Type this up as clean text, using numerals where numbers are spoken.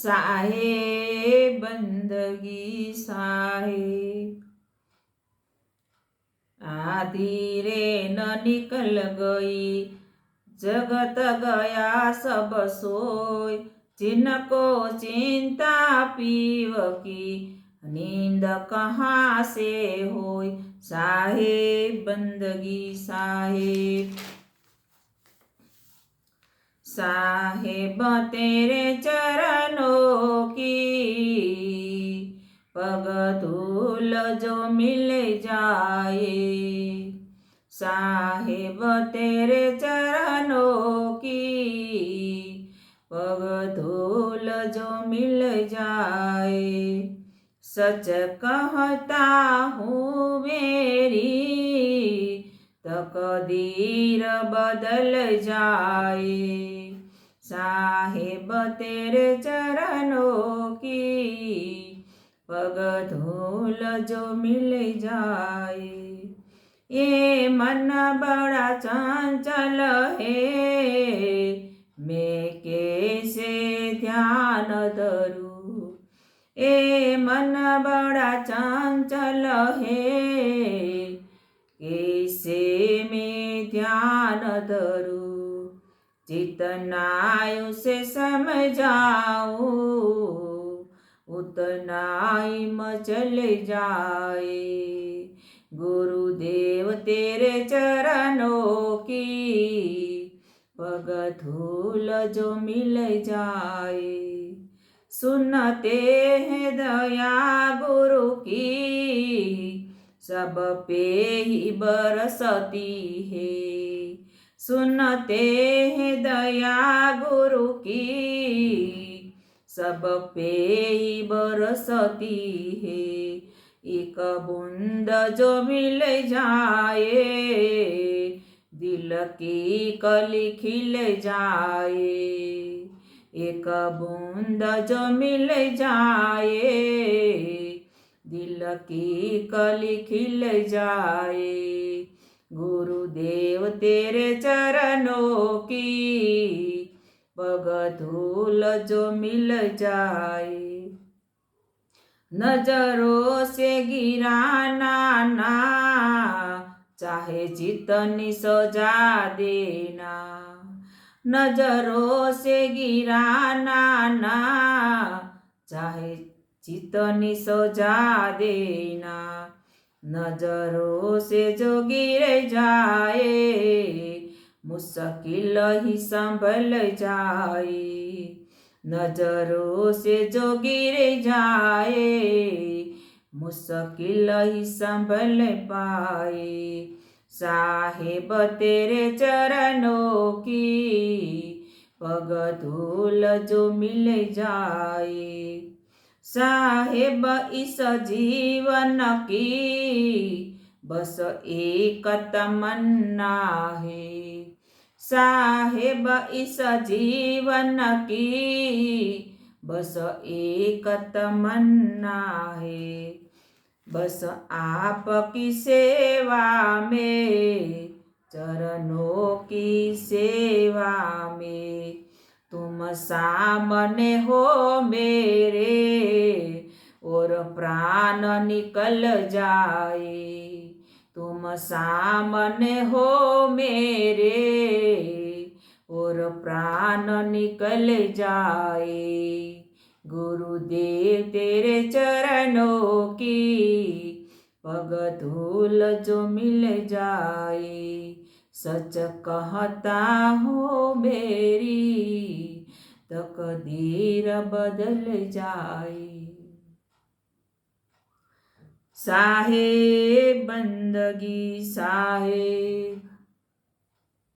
साहेब बंदगी साहेब। धीरे न निकल गई जगत गया सब सोय। जिनको चिंता पीव की नींद कहाँ से होय। साहेब बंदगी साहेब। साहेब तेरे चरणों की पग धूल जो मिल जाए। साहेब तेरे चरणों की पग धूल जो मिल जाए। सच कहता हूँ मेरी तकदीर बदल जाए। साहेब तेरे चरणों की पग धूल जो मिल जाए। ये मन बड़ा चंचल है मैं कैसे ध्यान धरूं। ये मन बड़ा चंचल है कैसे मैं ध्यान धरूं। जितना उसे समझाऊं उतना ही मचल जाए। गुरुदेव तेरे चरणों की पग धूल जो मिल जाए। सुनते हैं दया गुरु की सब पे ही बरसती है। सुनते हैं दया गुरु की सब पे ही बरसती है। एक बूंद जो मिल जाए दिल की कली खिल जाए। एक बूंद जो मिल जाए दिल की कली खिल जाए। गुरुदेव तेरे चरणों की पग धूल जो मिल जाए। नजरों से गिराना ना चाहे जितनी सजा देना। नजरों से गिराना ना चाहे जितनी सजा देना। नजरों से जो गिर जाए मुश्किल ही संभल जाए। नजरों से जो गिर जाए मुश्किल ही संभल पाए। साहेब तेरे चरणों की पग धूल जो मिल जाए। साहेब इस जीवन की बस एक तमन्ना है। साहेब इस जीवन की बस एक तमन्ना है। बस आपकी सेवा में चरणों की सेवा में तुम सामने हो मेरे और प्राण निकल जाए। तुम सामने हो मेरे और प्राण निकल जाए। गुरुदेव तेरे चरणों की पग धूल जो मिल जाए। सच कहता हूँ मेरी तकदीर बदल जाए। साहेब बंदगी साहेब।